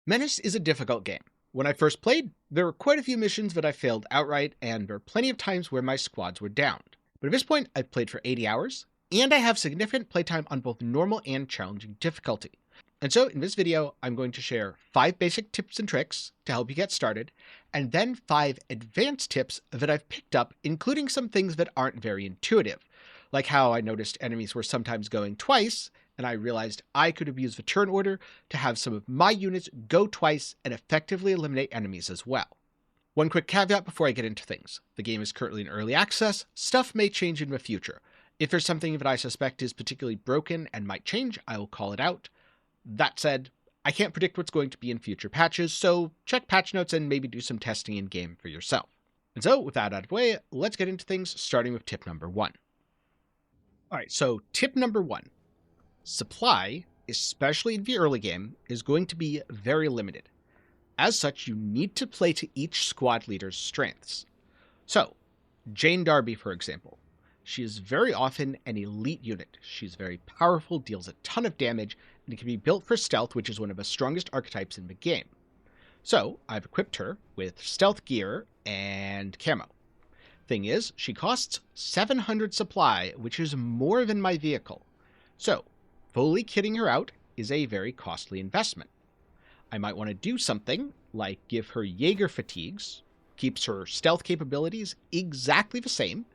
Menace is a difficult game. When I first played, there were quite a few missions that I failed outright, and there were plenty of times where my squads were downed. But at this point, I've played for 80 hours, and I have significant playtime on both normal and challenging difficulty. And so in this video, I'm going to share 5 basic tips and tricks to help you get started, and then 5 advanced tips that I've picked up, including some things that aren't very intuitive, like how I noticed enemies were sometimes going twice, and I realized I could have used the turn order to have some of my units go twice and effectively eliminate enemies as well. One quick caveat before I get into things. The game is currently in early access, stuff may change in the future. If there's something that I suspect is particularly broken and might change, I will call it out. That said, I can't predict what's going to be in future patches, so check patch notes and maybe do some testing in-game for yourself. And so, with that out of the way, let's get into things, starting with tip number 1. Alright, so tip number 1. Supply, especially in the early game, is going to be very limited. As such, you need to play to each squad leader's strengths. So, Jane Darby, for example. She is very often an elite unit. She's very powerful, deals a ton of damage, and can be built for stealth, which is one of the strongest archetypes in the game. So, I've equipped her with stealth gear and camo. Thing is, she costs 700 supply, which is more than my vehicle. So, fully kitting her out is a very costly investment. I might want to do something like give her Jaeger fatigues, keeps her stealth capabilities exactly the same,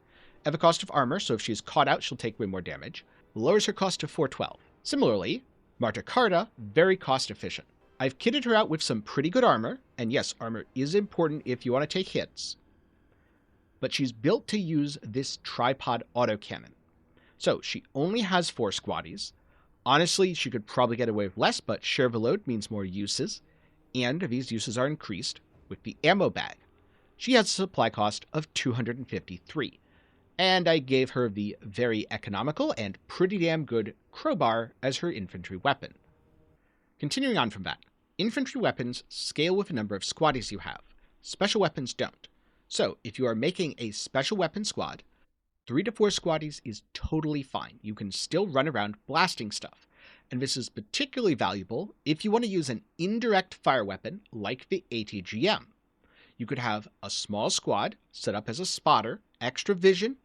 at the cost of armor, so if she's caught out she'll take way more damage, lowers her cost to 412. Similarly, Marta Carta, very cost efficient. I've kitted her out with some pretty good armor, and yes, armor is important if you want to take hits, but she's built to use this tripod autocannon. So she only has 4 squaddies. Honestly, she could probably get away with less, but share the load means more uses, and these uses are increased with the ammo bag. She has a supply cost of 253, and I gave her the very economical and pretty damn good crowbar as her infantry weapon. Continuing on from that, infantry weapons scale with the number of squaddies you have. Special weapons don't. So if you are making a special weapon squad, 3 to 4 squaddies is totally fine. You can still run around blasting stuff. And this is particularly valuable if you want to use an indirect fire weapon like the ATGM. You could have a small squad set up as a spotter, extra vision,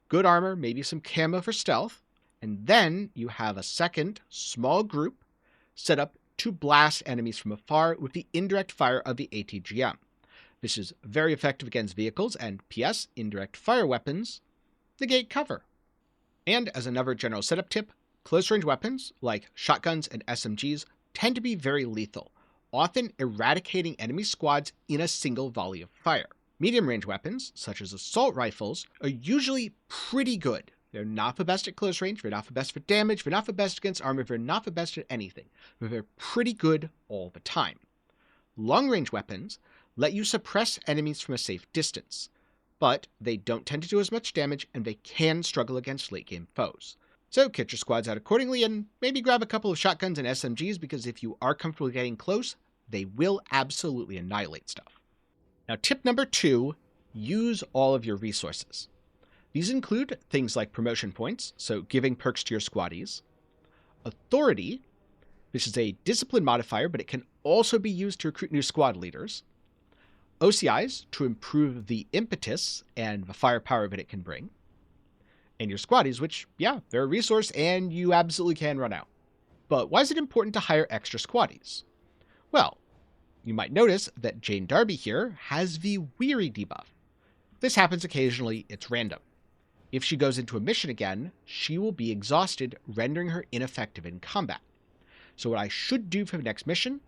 good armor, maybe some camo for stealth, and then you have a second small group set up to blast enemies from afar with the indirect fire of the ATGM. This is very effective against vehicles, and PS, indirect fire weapons negate cover. And as another general setup tip, close-range weapons, like shotguns and SMGs, tend to be very lethal, often eradicating enemy squads in a single volley of fire. Medium-range weapons, such as assault rifles, are usually pretty good. They're not the best at close range, they're not the best for damage, they're not the best against armor, they're not the best at anything, but they're pretty good all the time. Long-range weapons let you suppress enemies from a safe distance, but they don't tend to do as much damage, and they can struggle against late-game foes. So kit your squads out accordingly, and maybe grab a couple of shotguns and SMGs, because if you are comfortable getting close, they will absolutely annihilate stuff. Now tip number 2, use all of your resources. These include things like promotion points, so giving perks to your squaddies, authority, this is a discipline modifier, but it can also be used to recruit new squad leaders, OCIs to improve the impetus and the firepower that it can bring, and your squaddies, which, yeah, they're a resource and you absolutely can run out. But why is it important to hire extra squaddies? Well, you might notice that Jane Darby here has the Weary debuff. This happens occasionally, it's random. If she goes into a mission again, she will be exhausted, rendering her ineffective in combat. So what I should do for the next mission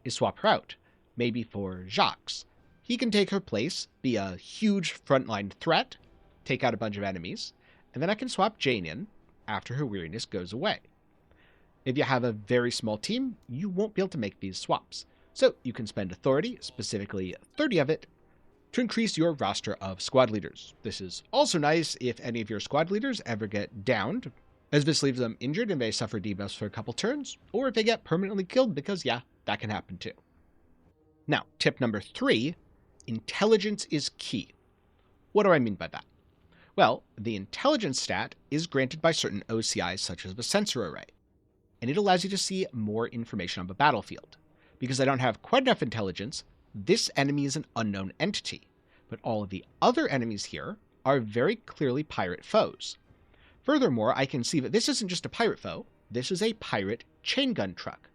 is swap her out, maybe for Jacques. He can take her place, be a huge frontline threat, take out a bunch of enemies, and then I can swap Jane in after her weariness goes away. If you have a very small team, you won't be able to make these swaps. So you can spend authority, specifically 30 of it, to increase your roster of squad leaders. This is also nice if any of your squad leaders ever get downed, as this leaves them injured and they suffer debuffs for a couple turns, or if they get permanently killed, because yeah, that can happen too. Now, tip number 3, intelligence is key. What do I mean by that? Well, the intelligence stat is granted by certain OCIs such as the sensor array, and it allows you to see more information on the battlefield. Because I don't have quite enough intelligence, this enemy is an unknown entity, but all of the other enemies here are very clearly pirate foes. Furthermore, I can see that this isn't just a pirate foe, this is a pirate chain gun truck.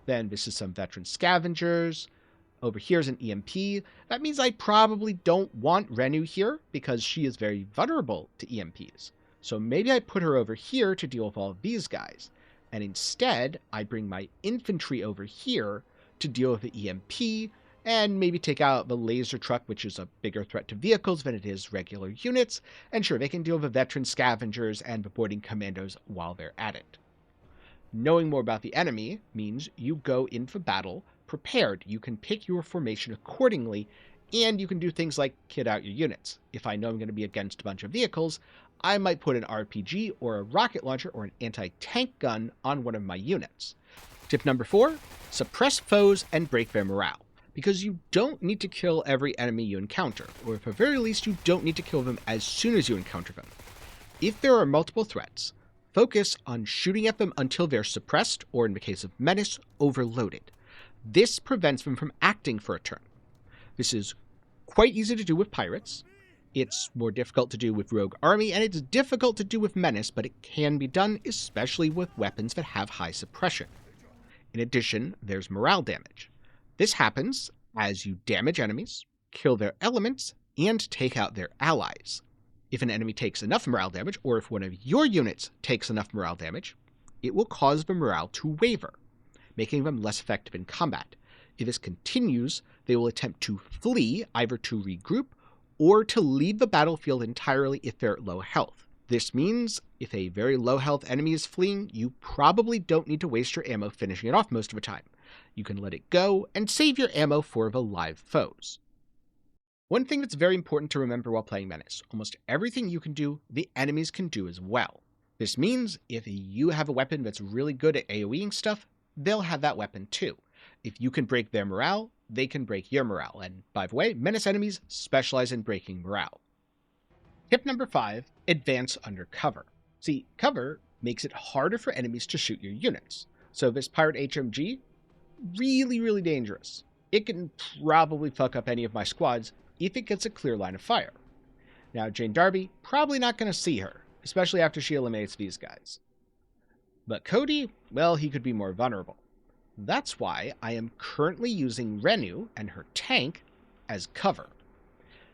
Then this is some veteran scavengers. Over here is an EMP. That means I probably don't want Renu here because she is very vulnerable to EMPs. So maybe I put her over here to deal with all of these guys. And instead, I bring my infantry over here to deal with the EMP and maybe take out the laser truck, which is a bigger threat to vehicles than it is regular units. And sure, they can deal with the veteran scavengers and the boarding commandos while they're at it. Knowing more about the enemy means you go in for battle prepared. You can pick your formation accordingly, and you can do things like kit out your units. If I know I'm going to be against a bunch of vehicles, I might put an RPG or a rocket launcher or an anti-tank gun on one of my units. Tip number 4, suppress foes and break their morale. Because you don't need to kill every enemy you encounter, or at the very least you don't need to kill them as soon as you encounter them. If there are multiple threats, focus on shooting at them until they're suppressed, or in the case of Menace, overloaded. This prevents them from acting for a turn. This is quite easy to do with pirates. It's more difficult to do with Rogue Army, and it's difficult to do with Menace, but it can be done, especially with weapons that have high suppression. In addition, there's morale damage. This happens as you damage enemies, kill their elements, and take out their allies. If an enemy takes enough morale damage, or if one of your units takes enough morale damage, it will cause the morale to waver, making them less effective in combat. If this continues, they will attempt to flee, either to regroup, or to leave the battlefield entirely if they're at low health. This means if a very low health enemy is fleeing, you probably don't need to waste your ammo finishing it off most of the time. You can let it go and save your ammo for the live foes. One thing that's very important to remember while playing Menace, almost everything you can do, the enemies can do as well. This means if you have a weapon that's really good at AoEing stuff, they'll have that weapon too. If you can break their morale, they can break your morale. And by the way, Menace enemies specialize in breaking morale. Tip number 5, advance under cover. See, cover makes it harder for enemies to shoot your units. So this pirate HMG, really dangerous. It can probably fuck up any of my squads if it gets a clear line of fire. Now, Jane Darby, probably not going to see her, especially after she eliminates these guys. But Cody, well, he could be more vulnerable. That's why I am currently using Renu and her tank as cover,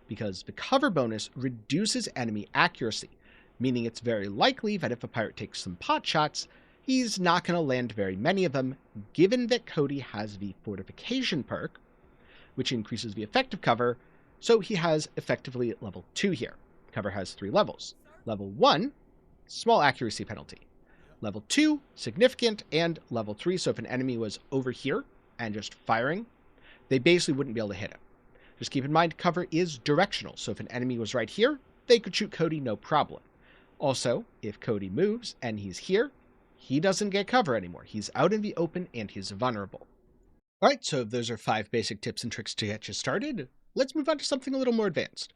because the cover bonus reduces enemy accuracy, meaning it's very likely that if a pirate takes some pot shots, he's not going to land very many of them, given that Cody has the fortification perk, which increases the effective cover, so he has effectively level 2 here. Cover has 3 levels. Level 1, small accuracy penalty. Level 2, significant, and level 3, so if an enemy was over here and just firing, they basically wouldn't be able to hit him. Just keep in mind, cover is directional, so if an enemy was right here, they could shoot Cody no problem. Also, if Cody moves and he's here, he doesn't get cover anymore. He's out in the open and he's vulnerable. Alright, so those are 5 basic tips and tricks to get you started. Let's move on to something a little more advanced.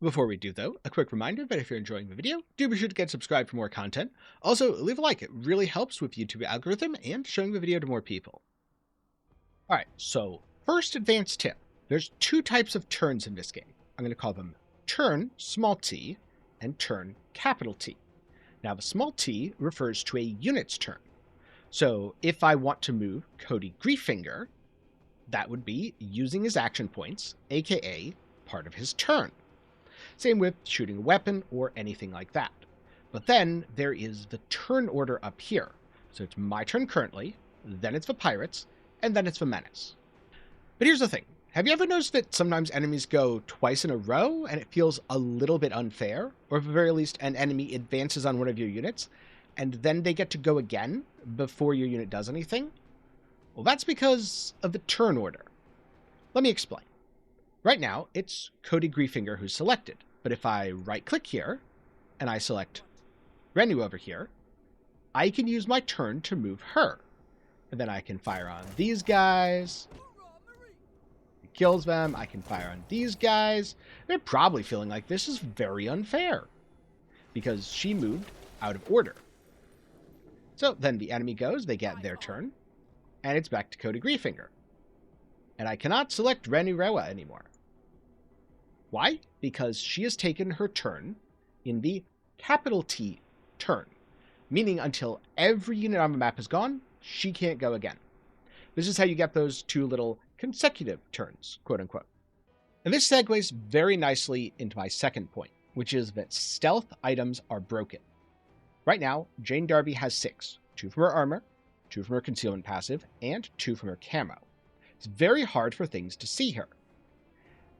Before we do, though, a quick reminder that if you're enjoying the video, do be sure to get subscribed for more content. Also, leave a like. It really helps with YouTube algorithm and showing the video to more people. Alright, so first advanced tip. There's 2 types of turns in this game. I'm going to call them turn, small t, and turn, capital T. Now, the small t refers to a unit's turn. So if I want to move Cody Grieffinger, that would be using his action points, aka part of his turn. Same with shooting a weapon or anything like that. But then there is the turn order up here. So it's my turn currently, then it's the pirates, and then it's the Menace. But here's the thing. Have you ever noticed that sometimes enemies go twice in a row and it feels a little bit unfair? Or at the very least, an enemy advances on one of your units, and then they get to go again before your unit does anything? Well, that's because of the turn order. Let me explain. Right now, it's Cody Grieffinger who's selected, but if I right-click here, and I select Renu over here, I can use my turn to move her. And then I can fire on these guys. It kills them. I can fire on these guys. They're probably feeling like this is very unfair, because she moved out of order. So then the enemy goes, they get their turn, and it's back to Cody Grieffinger. and I cannot select Renirewa anymore. Why? Because she has taken her turn in the capital T turn, meaning until every unit on the map is gone, she can't go again. This is how you get those two little consecutive turns, quote unquote. And this segues very nicely into my second point, which is that stealth items are broken. Right now, Jane Darby has 6, 2 from her armor, 2 from her concealment passive, and 2 from her camo. It's very hard for things to see her.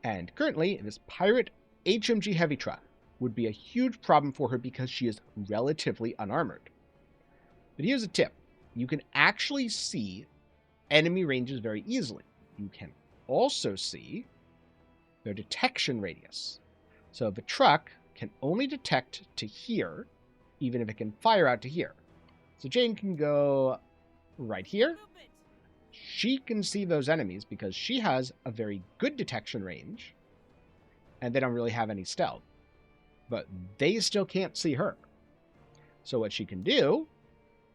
And currently, this pirate HMG heavy truck would be a huge problem for her because she is relatively unarmored. But here's a tip. You can actually see enemy ranges very easily. You can also see their detection radius. So the truck can only detect to here, even if it can fire out to here. So Jane can go right here. She can see those enemies because she has a very good detection range, and they don't really have any stealth. But they still can't see her. So what she can do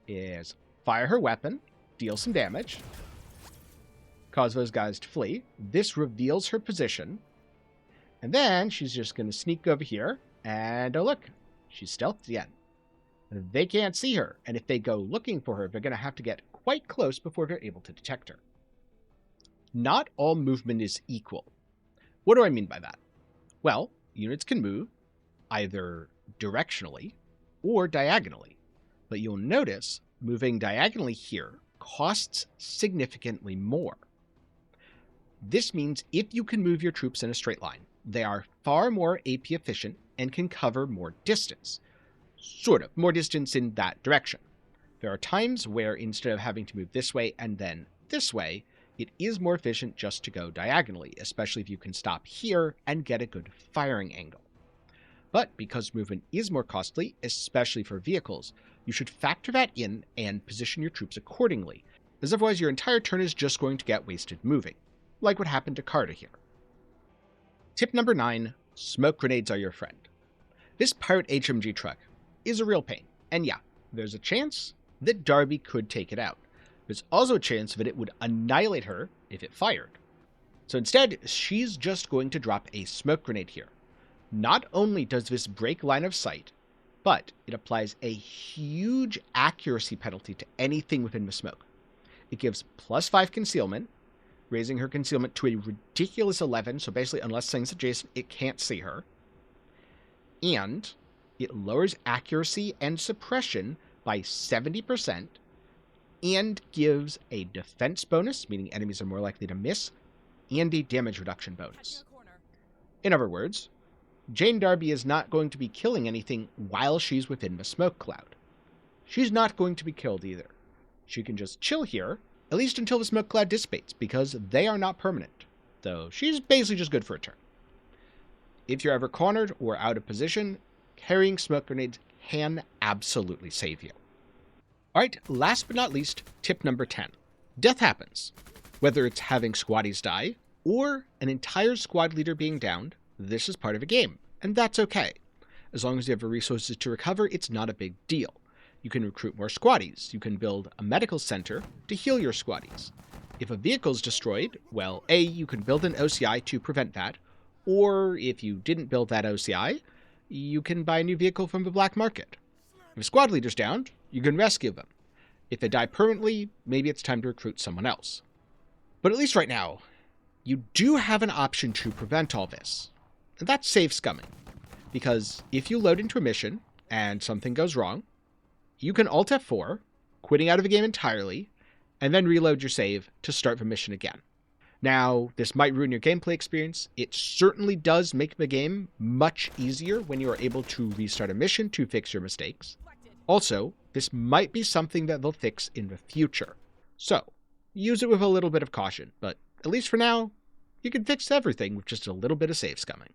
is fire her weapon, deal some damage, cause those guys to flee. This reveals her position. And then she's just going to sneak over here, and oh look, she's stealthed again. They can't see her, and if they go looking for her, they're going to have to get quite close before they're able to detect her. Not all movement is equal. What do I mean by that? Well, units can move either directionally or diagonally, but you'll notice moving diagonally here costs significantly more. This means if you can move your troops in a straight line, they are far more AP efficient and can cover more distance. Sort of, more distance in that direction. There are times where instead of having to move this way and then this way, it is more efficient just to go diagonally, especially if you can stop here and get a good firing angle. But because movement is more costly, especially for vehicles, you should factor that in and position your troops accordingly, as otherwise your entire turn is just going to get wasted moving, like what happened to Carta here. Tip number 9, smoke grenades are your friend. This pirate HMG truck is a real pain, and yeah, there's a chance that Darby could take it out. There's also a chance that it would annihilate her if it fired. So instead, she's just going to drop a smoke grenade here. Not only does this break line of sight, but it applies a huge accuracy penalty to anything within the smoke. It gives +5 concealment, raising her concealment to a ridiculous 11, so basically unless things adjacent, it can't see her. And it lowers accuracy and suppression by 70%, and gives a defense bonus, meaning enemies are more likely to miss, and a damage reduction bonus. In other words, Jane Darby is not going to be killing anything while she's within the smoke cloud. She's not going to be killed either. She can just chill here, at least until the smoke cloud dissipates, because they are not permanent, though she's basically just good for a turn. If you're ever cornered or out of position, carrying smoke grenades can absolutely save you. Alright, last but not least, tip number 10. Death happens. Whether it's having squaddies die, or an entire squad leader being downed, this is part of a game, and that's okay. As long as you have the resources to recover, it's not a big deal. You can recruit more squaddies. You can build a medical center to heal your squaddies. If a vehicle is destroyed, well, A, you can build an OCI to prevent that, or if you didn't build that OCI, you can buy a new vehicle from the black market. If a squad leader's downed, you can rescue them. If they die permanently, maybe it's time to recruit someone else. But at least right now, you do have an option to prevent all this, and that's save scumming. Because if you load into a mission and something goes wrong, you can Alt F4, quitting out of the game entirely, and then reload your save to start the mission again. Now, this might ruin your gameplay experience. It certainly does make the game much easier when you are able to restart a mission to fix your mistakes. Also, this might be something that they'll fix in the future. So, use it with a little bit of caution, but at least for now, you can fix everything with just a little bit of save scumming.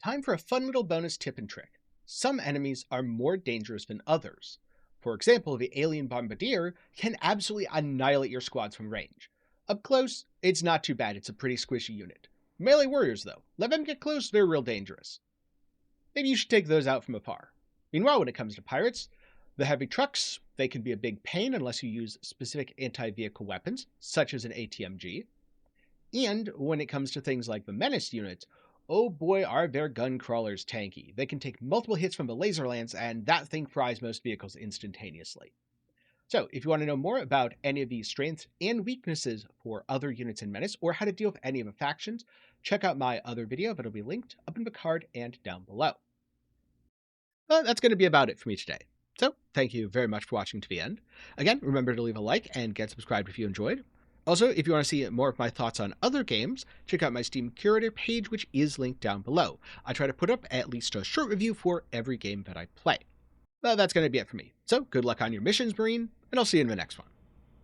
Time for a fun little bonus tip and trick. Some enemies are more dangerous than others. For example, the alien bombardier can absolutely annihilate your squads from range. Up close, it's not too bad, it's a pretty squishy unit. Melee warriors though, let them get close, they're real dangerous. Maybe you should take those out from afar. Meanwhile, when it comes to pirates, the heavy trucks, they can be a big pain unless you use specific anti-vehicle weapons, such as an ATMG. And when it comes to things like the Menace units, oh boy are their gun crawlers tanky. They can take multiple hits from the laser lance, and that thing fries most vehicles instantaneously. So, if you want to know more about any of these strengths and weaknesses for other units in Menace, or how to deal with any of the factions, check out my other video that'll be linked up in the card and down below. That's going to be about it for me today. So, thank you very much for watching to the end. Again, remember to leave a like and get subscribed if you enjoyed. Also, if you want to see more of my thoughts on other games, check out my Steam Curator page, which is linked down below. I try to put up at least a short review for every game that I play. Well, that's going to be it for me. So, good luck on your missions, Marine, and I'll see you in the next one.